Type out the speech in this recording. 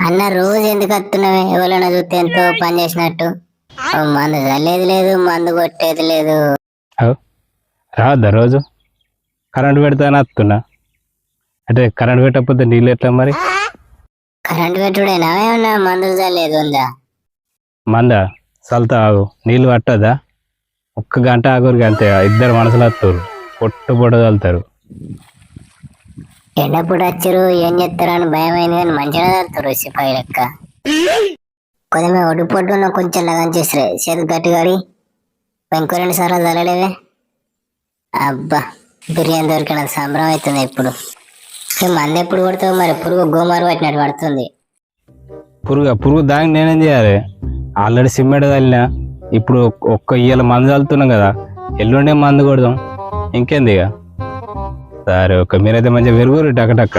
అన్న రోజు ఎందుకు వస్తున్నావే? ఎవరైనా చూస్తే ఎంతో పని చేసినట్టు. మందు చల్లేది లేదు, మందు కొట్టేది లేదు. రావద్దా రోజు? కరెంట్ పెడతానే వస్తున్నా. అంటే కరెంట్ పెట్టకపోతే నీళ్ళు ఎట్లా మరి? కరెంట్ పెట్టుడేనా? ఏమన్నా మందులు చల్లేది ఉందా? మంద చల్తా ఆగు, నీళ్ళు పట్టదా? ఒక్క గంట ఆగురికి అంతే, ఇద్దరు మనసులు వస్తారు, పొట్టు పొట్టు చల్లుతారు. ఎండప్పుడు వచ్చారు ఏం చేస్తారు అని భయం అయింది, కానీ మంచిగా చదువుతారు సిపాయి లెక్క. కొంచెం ఒడ్డు పొట్టున్న కొంచెం లగం చేసరే చేతి గట్టిగాడి. ఇంకో 2 సార్లు చల్లలేవే. అబ్బా బిర్యానీ దొరికిన సంబరం అవుతుంది ఇప్పుడు. మంది ఎప్పుడు కొడతావు మరి? పురుగు గోమారు పట్టినట్టు పడుతుంది. పురుగు దానికి నేనేం చేయాలి? ఆల్రెడీ సిమ్మెడ చల్లినా, ఇప్పుడు ఒక్క ఇయ్యాల మందు చల్లుతున్నాం కదా, ఎల్లుండే మందు కొడదాం, ఇంకేంది ఇక. సరే మీరైతే మంచిగా పెరుగురు టక్క టక్క.